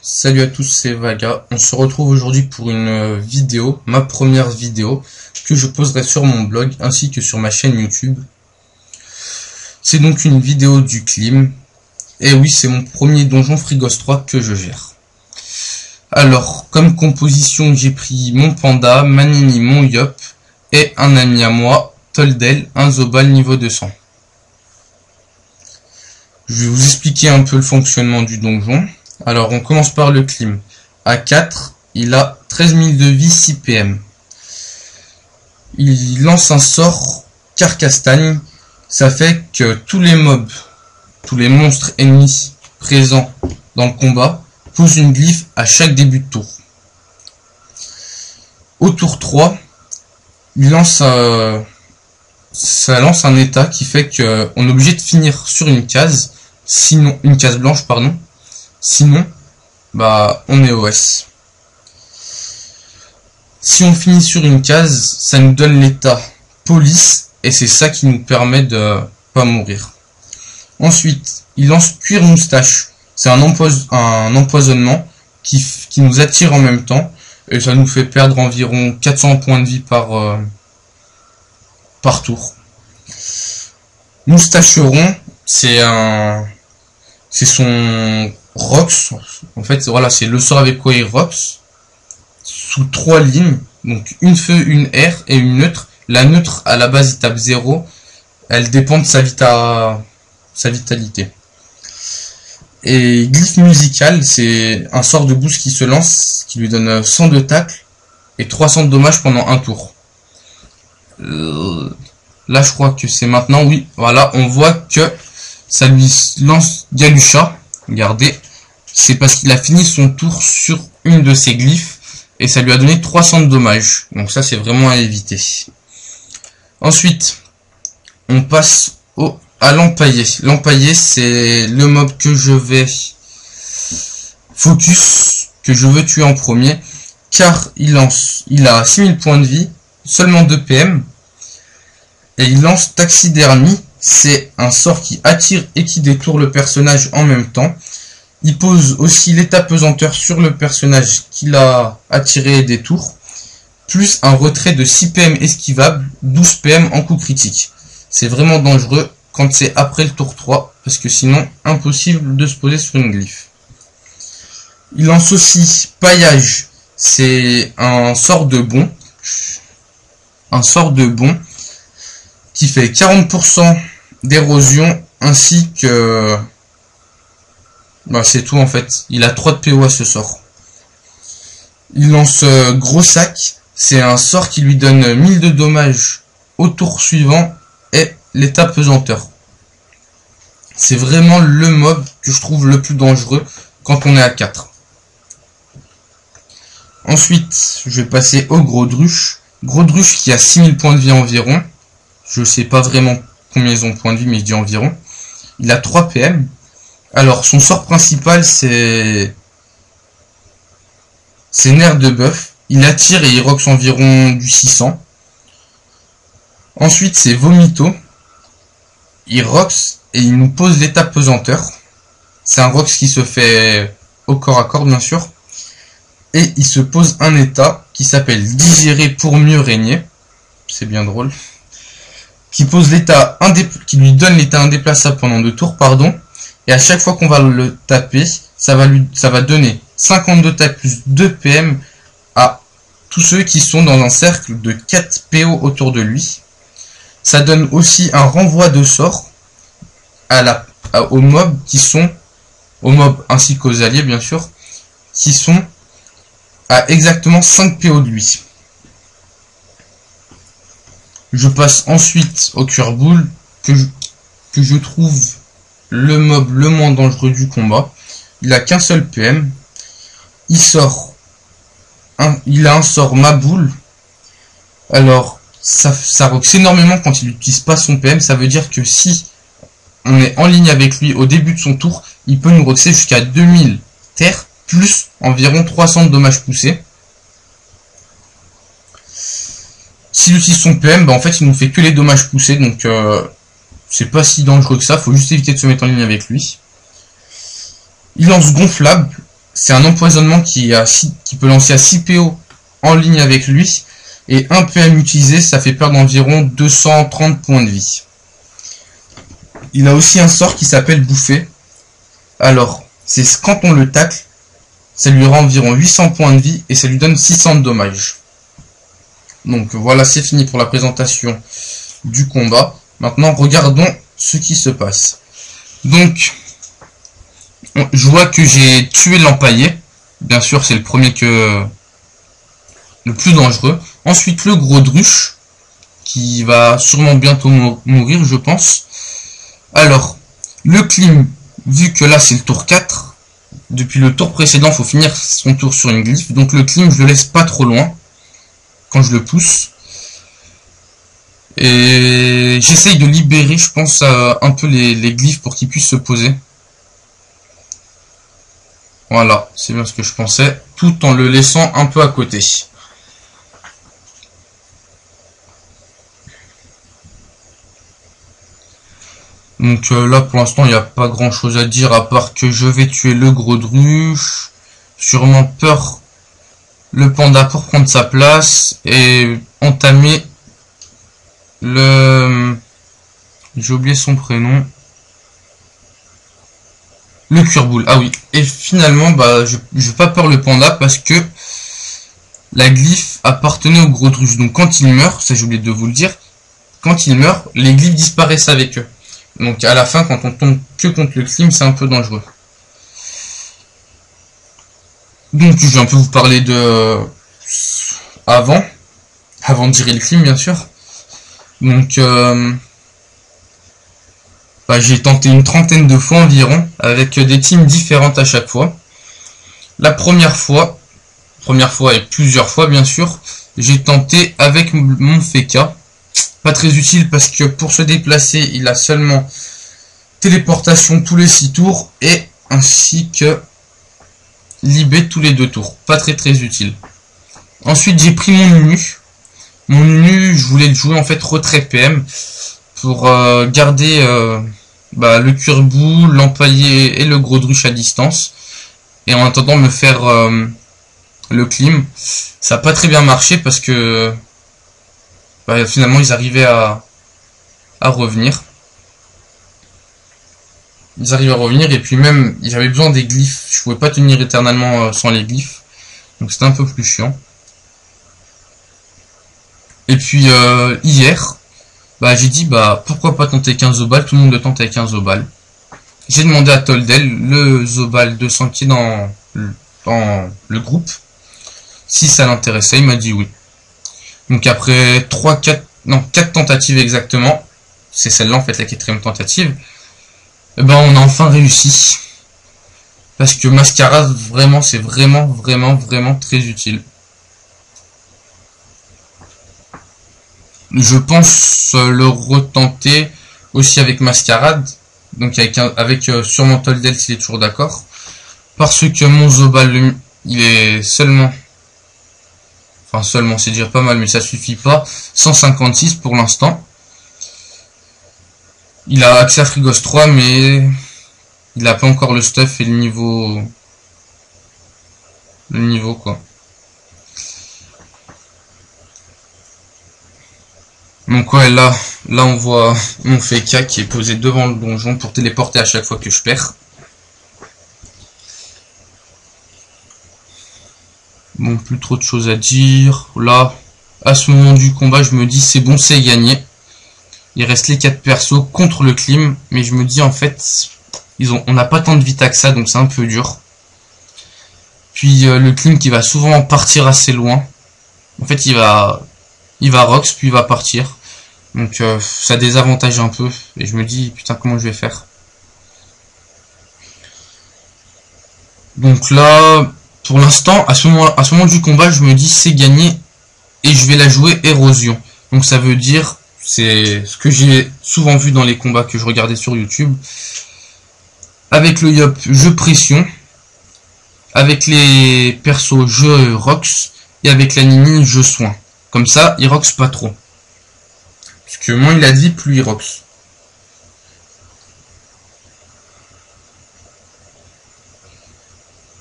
Salut à tous, c'est Vaga. On se retrouve aujourd'hui pour une vidéo, ma première vidéo, que je poserai sur mon blog ainsi que sur ma chaîne YouTube. C'est donc une vidéo du clim. Et oui, c'est mon premier donjon Frigos 3 que je gère. Alors, comme composition, j'ai pris mon panda, Manini, mon Yop, et un ami à moi, Toldel, un Zobal niveau 200. Je vais vous expliquer un peu le fonctionnement du donjon. Alors, on commence par le clim. À 4, il a 13 000 de vie, 6 PM. Il lance un sort Carcastagne. Ça fait que tous les mobs, tous les monstres ennemis présents dans le combat, posent une glyphe à chaque début de tour. Au tour 3, il lance ça lance un état qui fait qu'on est obligé de finir sur une case, sinon une case blanche, pardon. Sinon, on est OS. Si on finit sur une case, ça nous donne l'état police et c'est ça qui nous permet de pas mourir. Ensuite, il lance cuir moustache. C'est un empoisonnement qui nous attire en même temps et ça nous fait perdre environ 400 points de vie par tour. Moustacheron, c'est son Rox, en fait, voilà, c'est le sort avec quoi il Rox, sous 3 lignes, donc une feu, une air et une neutre. La neutre, à la base, il tape 0, elle dépend de sa vitalité. Et glyphe musical, c'est un sort de boost qui se lance, qui lui donne 100 de tacle et 300 de dommages pendant un tour. Là, je crois que c'est maintenant, oui, voilà, on voit que ça lui lance Galusha. Regardez, c'est parce qu'il a fini son tour sur une de ses glyphes et ça lui a donné 300 de dommages. Donc ça, c'est vraiment à éviter. Ensuite, on passe à l'empaillé. L'empaillé, c'est le mob que je vais focus, que je veux tuer en premier, car il a 6000 points de vie, seulement 2 PM, et il lance taxidermie. C'est un sort qui attire et qui détourne le personnage en même temps. Il pose aussi l'état pesanteur sur le personnage qu'il a attiré et détourne, plus un retrait de 6 PM esquivable, 12 PM en coup critique. C'est vraiment dangereux quand c'est après le tour 3, parce que sinon, impossible de se poser sur une glyphe. Il lance aussi paillage, c'est un sort de bon. Qui fait 40% d'érosion ainsi que... c'est tout en fait. Il a 3 de PO à ce sort. Il lance gros sac. C'est un sort qui lui donne 1000 de dommages au tour suivant et l'état pesanteur. C'est vraiment le mob que je trouve le plus dangereux quand on est à 4. Ensuite, je vais passer au gros druche. Gros druche qui a 6000 points de vie environ. Je sais pas vraiment combien ils ont points de vie, mais je dis environ. Il a 3 PM. Alors, son sort principal, c'est nerf de bœuf. Il attire et il rox environ du 600. Ensuite, c'est vomito. Il rox et il nous pose l'état pesanteur. C'est un rox qui se fait au corps à corps, bien sûr. Et il se pose un état qui s'appelle digérer pour mieux régner. C'est bien drôle. Qui lui donne l'état indéplaçable pendant 2 tours, pardon. Et à chaque fois qu'on va le taper, ça va donner 52 tac plus 2 PM à tous ceux qui sont dans un cercle de 4 PO autour de lui. Ça donne aussi un renvoi de sort aux mobs ainsi qu'aux alliés, bien sûr, qui sont à exactement 5 PO de lui. Je passe ensuite au cuir-boule, que je trouve le mob le moins dangereux du combat. Il a qu'un seul PM. Il a un sort ma boule. Alors, ça rox énormément quand il n'utilise pas son PM. Ça veut dire que si on est en ligne avec lui au début de son tour, il peut nous roxer jusqu'à 2000 terres, plus environ 300 de dommages poussés. S'il utilise son PM, en fait, il nous fait que les dommages poussés, donc c'est pas si dangereux que ça. Faut juste éviter de se mettre en ligne avec lui. Il lance gonflable. c'est un empoisonnement qui peut lancer à 6 PO en ligne avec lui. Et 1 PM utilisé, ça fait perdre environ 230 points de vie. Il a aussi un sort qui s'appelle bouffer. Alors, c'est quand on le tacle, ça lui rend environ 800 points de vie et ça lui donne 600 de dommages. Donc voilà, c'est fini pour la présentation du combat. Maintenant, regardons ce qui se passe. Donc, je vois que j'ai tué l'empaillé. Bien sûr, c'est le premier le plus dangereux. Ensuite, le gros druche, qui va sûrement bientôt mourir, je pense. Alors, le clim, vu que là, c'est le tour 4, depuis le tour précédent, il faut finir son tour sur une glyphe. Donc, le clim, je le laisse pas trop loin, quand je le pousse. Et j'essaye de libérer, je pense, un peu les glyphes pour qu'ils puissent se poser. Voilà, c'est bien ce que je pensais, tout en le laissant un peu à côté. Donc là, pour l'instant, il n'y a pas grand chose à dire, à part que je vais tuer le gros druche. Sûrement peur le panda pour prendre sa place et entamer le... J'ai oublié son prénom. Le curboule, ah oui. Et finalement, bah, je vais pas peur le panda parce que la glyphe appartenait au gros druche. Donc quand il meurt, ça j'ai oublié de vous le dire, quand il meurt, les glyphes disparaissent avec eux. Donc à la fin, quand on tombe que contre le clim, c'est un peu dangereux. Donc je vais un peu vous parler de avant de tirer le clim, bien sûr. Donc bah, j'ai tenté une trentaine de fois environ, avec des teams différentes à chaque fois. La première fois et plusieurs fois bien sûr, j'ai tenté avec mon Feka. Pas très utile parce que pour se déplacer, il a seulement téléportation tous les 6 tours et ainsi que Libé tous les 2 tours. Pas très utile. Ensuite, j'ai pris mon Nunu. Mon Nunu, je voulais le jouer en fait retrait PM pour garder le curbou, l'empaillé et le gros druche à distance. Et en attendant me faire le clim. Ça n'a pas très bien marché parce que finalement ils arrivaient à revenir. Ils arrivent à revenir et puis même j'avais besoin des glyphes. Je pouvais pas tenir éternellement sans les glyphes. Donc c'était un peu plus chiant. Et puis hier, j'ai dit pourquoi pas tenter 15 Zobal, tout le monde le tente avec 15 Zobal. J'ai demandé à Toldel le Zobal 200 qui est dans le groupe. Si ça l'intéressait, il m'a dit oui. Donc après 4 tentatives exactement, c'est celle-là en fait la 4e tentative, on a enfin réussi. Parce que Mascarade, vraiment, c'est vraiment très utile. Je pense le retenter aussi avec Mascarade, donc avec sûrement Toldel s'il est toujours d'accord. Parce que mon Zobal, il est seulement... Enfin seulement, c'est déjà pas mal, mais ça suffit pas. 156 pour l'instant. Il a accès à Frigos 3, mais il a pas encore le stuff et le niveau quoi. Donc ouais, là on voit mon Feka qui est posé devant le donjon pour téléporter à chaque fois que je perds. Bon, plus trop de choses à dire. Là, à ce moment du combat, je me dis c'est bon, c'est gagné. Il reste les 4 persos contre le clim, mais je me dis en fait, on n'a pas tant de vita que ça, donc c'est un peu dur. Puis le clim qui va souvent partir assez loin. En fait, il va Rox, puis il va partir. Donc ça désavantage un peu. Et je me dis, putain, comment je vais faire? Donc là, pour l'instant, à ce moment du combat, je me dis c'est gagné. Et je vais la jouer érosion. Donc ça veut dire, c'est ce que j'ai souvent vu dans les combats que je regardais sur YouTube. Avec le Yop, je pression. Avec les persos, je Rox. Et avec la Nini, je soin. Comme ça, il Rox pas trop. Parce que moins il a dit, plus il Rox.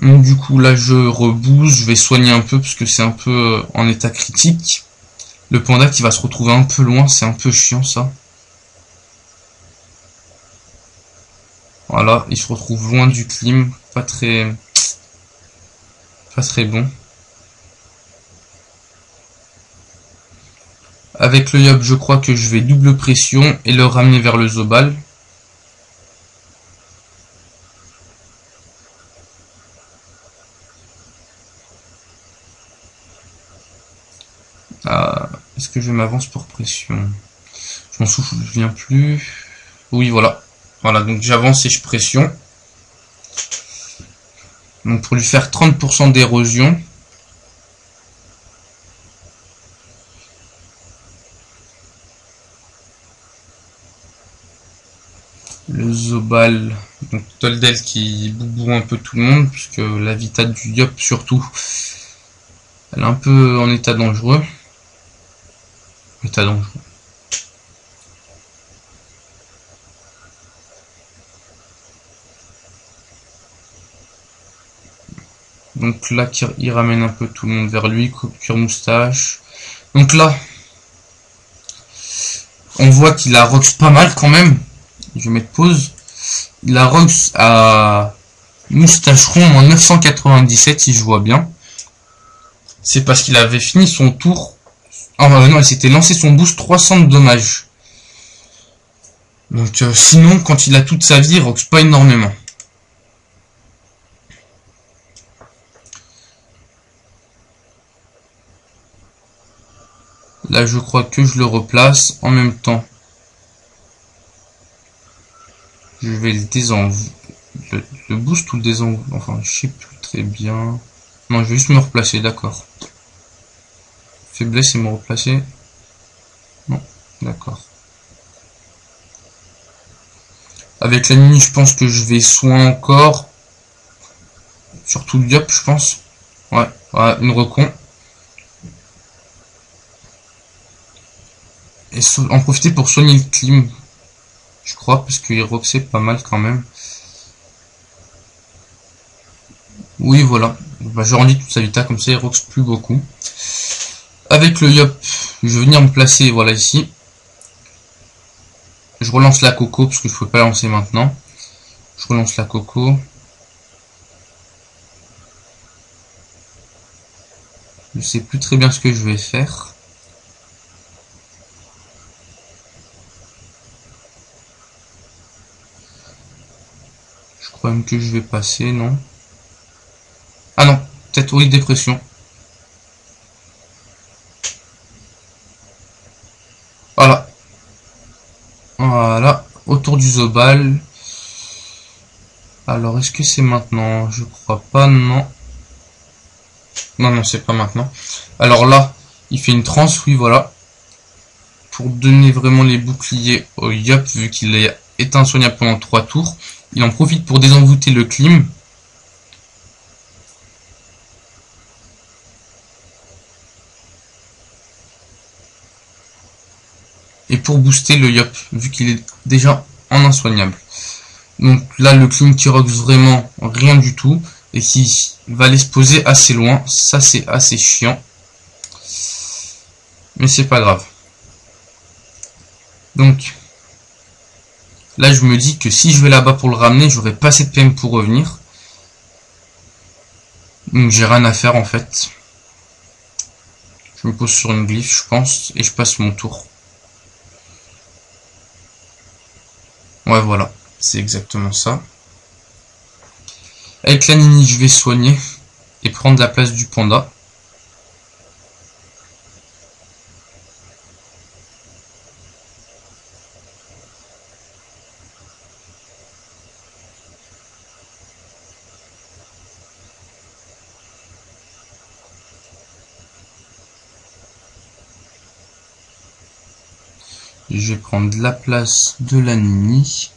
Donc du coup là je rebooste, je vais soigner un peu parce que c'est un peu en état critique. Le panda qui va se retrouver un peu loin, c'est un peu chiant ça. Voilà, il se retrouve loin du clim, pas très bon. Avec le Yop, je crois que je vais double pression et le ramener vers le Zobal. Ah, est-ce que je m'avance pour pression? Je m'en souviens plus. Oui, voilà. Voilà, donc j'avance et je pression. Donc pour lui faire 30% d'érosion. Le Zobal, donc Toldel qui boubou un peu tout le monde, puisque la Vita du Yop surtout, elle est un peu en état dangereux. Donc là, il ramène un peu tout le monde vers lui, cure moustache. Donc là, on voit qu'il a Rox pas mal quand même. Je vais mettre pause. Il a Rox à moustacheron en 997 si je vois bien. C'est parce qu'il avait fini son tour. Ah non, il s'était lancé son boost 300 de dommages. Donc sinon, quand il a toute sa vie, il Rox pas énormément. Là, je crois que je le replace en même temps. Je vais le désenvoler. Le boost ou le désenvoler. Enfin, je sais plus très bien. Non, je vais juste me replacer, d'accord. Faiblesse et me replacer. Non, d'accord. Avec la Nini, je pense que je vais soin encore. Surtout le Yop, je pense. Ouais, voilà, une recon. Et en profiter pour soigner le clim. Je crois, parce qu'il roxait pas mal quand même. Oui, voilà. Bah, je rendis toute sa vita, comme ça il roxe plus beaucoup. Avec le Yop, je vais venir me placer, voilà, ici. Je relance la Coco, parce que je ne peux pas la lancer maintenant. Je relance la Coco. Je sais plus très bien ce que je vais faire. Je crois même que je vais passer, non? Ah non, peut-être oui, dépression. Voilà. Voilà, autour du Zobal. Alors, est-ce que c'est maintenant? Je crois pas, non. Non, c'est pas maintenant. Alors là, il fait une transe, oui, voilà. Pour donner vraiment les boucliers au Yop, vu qu'il est éteint soignable pendant 3 tours. Il en profite pour désenvoûter le clim. Et pour booster le Yop, vu qu'il est déjà en insoignable. Donc là, le clim qui rox vraiment rien du tout. Et qui va aller se poser assez loin. Ça, c'est assez chiant. Mais c'est pas grave. Donc, là, je me dis que si je vais là-bas pour le ramener, j'aurai pas assez de PM pour revenir. Donc, j'ai rien à faire, en fait. Je me pose sur une glyphe, je pense, et je passe mon tour. Ouais, voilà. C'est exactement ça. Avec la Nini, je vais soigner et prendre la place du panda. Je vais prendre la place de la Nini.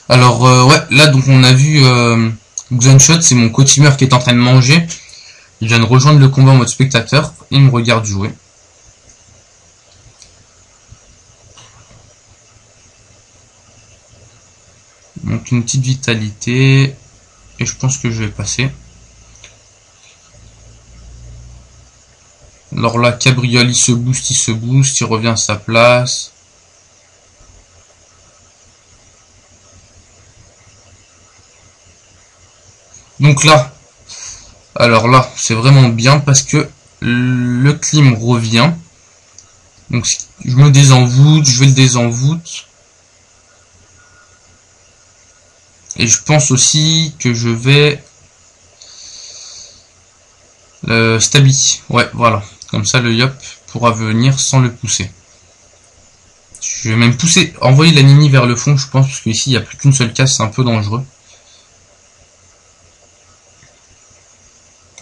Alors, ouais, là, donc on a vu Xunshot, c'est mon co-teamer qui est en train de manger. Il vient de rejoindre le combat en mode spectateur. Il me regarde jouer. Donc une petite vitalité. Et je pense que je vais passer. Alors là, Cabriole, il se booste, il revient à sa place. Donc là, alors là, c'est vraiment bien parce que le clim revient. Donc je me désenvoûte, je vais le désenvoûte. Et je pense aussi que je vais stabiliser. Ouais, voilà. Comme ça, le Yop pourra venir sans le pousser. Je vais même pousser, envoyer la Nini vers le fond, je pense, parce qu'ici, il n'y a plus qu'une seule case, c'est un peu dangereux.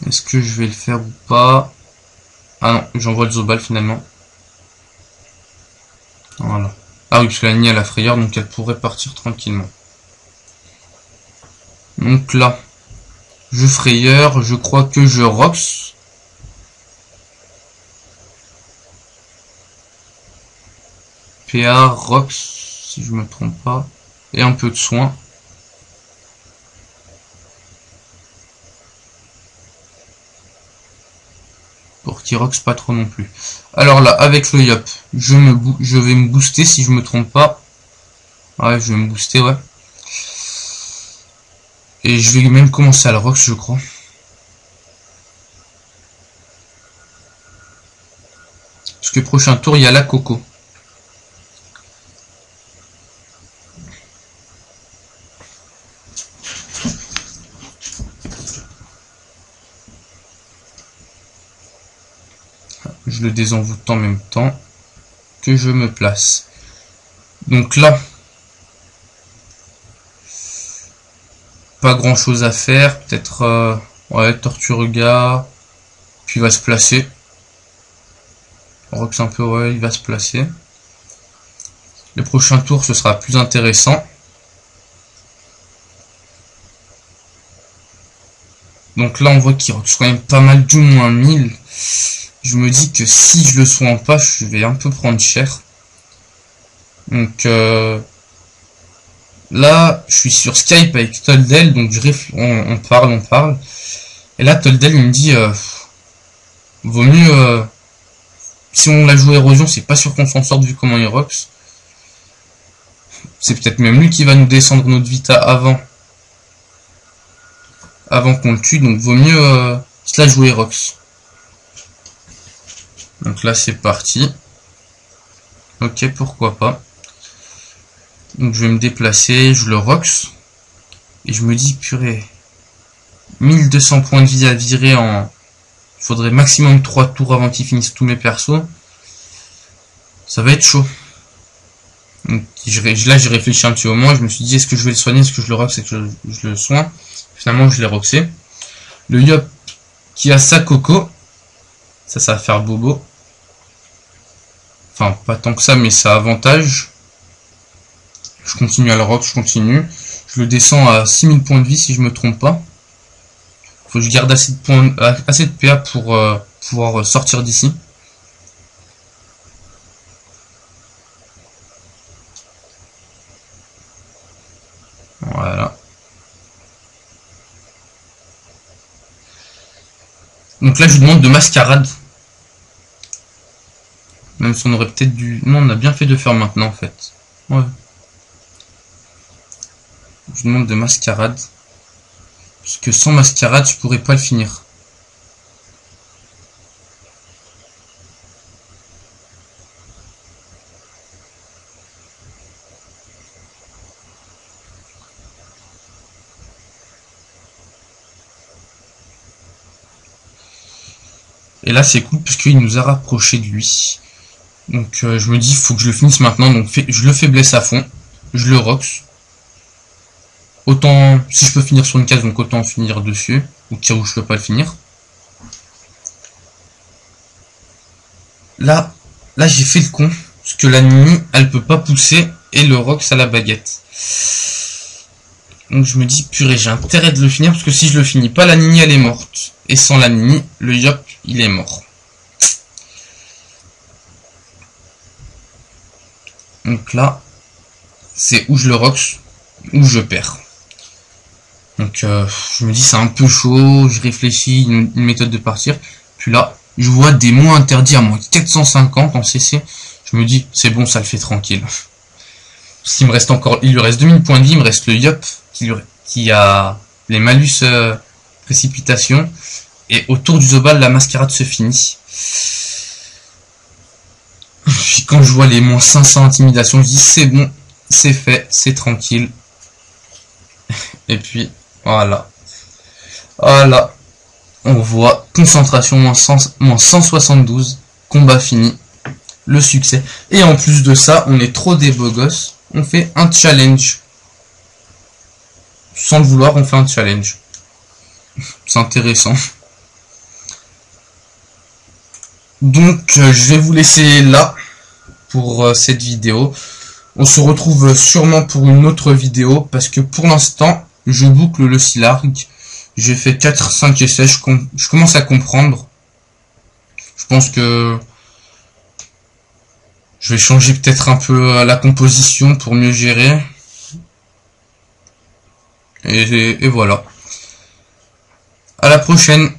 Est-ce que je vais le faire ou pas? Ah non, j'envoie le Zobal finalement. Voilà. Ah oui, parce que la Nini a la frayeur, donc elle pourrait partir tranquillement. Donc là, je frayeur, je crois que je rox. PA, rox, si je me trompe pas. Et un peu de soin. Pour qu'il rox pas trop non plus. Alors là, avec le Yop, je vais me booster si je me trompe pas. Ouais, je vais me booster, ouais. Et je vais même commencer à le rox, je crois. Parce que prochain tour, il y a la Coco. Je le désenvoûte en même temps que je me place. Donc là, pas grand chose à faire. Peut-être ouais, Tortuga. Puis il va se placer. Rox un peu, ouais, il va se placer. Le prochain tour, ce sera plus intéressant. Donc là, on voit qu'il rox quand même pas mal du moins 1000. Je me dis que si je le soigne pas, je vais un peu prendre cher. Donc là, je suis sur Skype avec Toldel, donc on parle. Et là, Toldel, il me dit, vaut mieux, si on la joue érosion, c'est pas sûr qu'on s'en sorte vu comment il rox. C'est peut-être même lui qui va nous descendre notre vita avant qu'on le tue, donc vaut mieux se la jouer rox. Donc là, c'est parti. Ok, pourquoi pas. Donc je vais me déplacer, je le rox. Et je me dis, purée, 1200 points de vie à virer en... Il faudrait maximum 3 tours avant qu'ils finissent tous mes persos. Ça va être chaud. Donc là, j'ai réfléchi un petit moment. Je me suis dit, est-ce que je vais le soigner, est-ce que je le rox, est-ce que je le soigne. Finalement, je l'ai roxé. Le Yop qui a sa Coco. Ça va faire bobo. Enfin, pas tant que ça, mais ça avantage. Je continue à le rox, je continue. Je le descends à 6000 points de vie si je me trompe pas. Faut que je garde assez de PA pour pouvoir sortir d'ici. Voilà. Donc là, je lui demande de mascarade. Même si on aurait peut-être dû... Non, on a bien fait de faire maintenant, en fait. Ouais. Je lui demande de mascarade. Parce que sans mascarade, je pourrais pas le finir. Et là, c'est cool parce qu'il nous a rapproché de lui. Donc, je me dis, il faut que je le finisse maintenant. Donc, je le faiblesse à fond. Je le rox. Autant, si je peux finir sur une case, donc autant finir dessus. Au cas où je peux pas le finir. Là j'ai fait le con. Parce que la Nini, elle peut pas pousser. Et le rox à la baguette. Donc je me dis, purée, j'ai intérêt de le finir. Parce que si je le finis pas, la Nini, elle est morte. Et sans la Nini, le Yop, il est mort. Donc là, c'est où je le rox, où je perds. Donc je me dis c'est un peu chaud, je réfléchis une méthode de partir. Puis là, je vois des mots interdits à moins 450 en CC. Je me dis c'est bon, ça le fait tranquille. Parce qu'il me reste encore, il lui reste 2000 points de vie, il me reste le Yup qui a les malus précipitation. Et autour du Zobal, la mascarade se finit. Puis quand je vois les moins 500 intimidation, je dis c'est bon, c'est fait, c'est tranquille. Et puis voilà. Voilà. On voit concentration moins 172. Combat fini. Le succès. Et en plus de ça, on est trop des beaux gosses. On fait un challenge. Sans le vouloir, on fait un challenge. C'est intéressant. Donc je vais vous laisser là pour cette vidéo. On se retrouve sûrement pour une autre vidéo parce que pour l'instant je boucle le Silarg. J'ai fait 4, 5 essais, je commence à comprendre. Je pense que je vais changer peut-être un peu la composition pour mieux gérer. Et voilà. À la prochaine.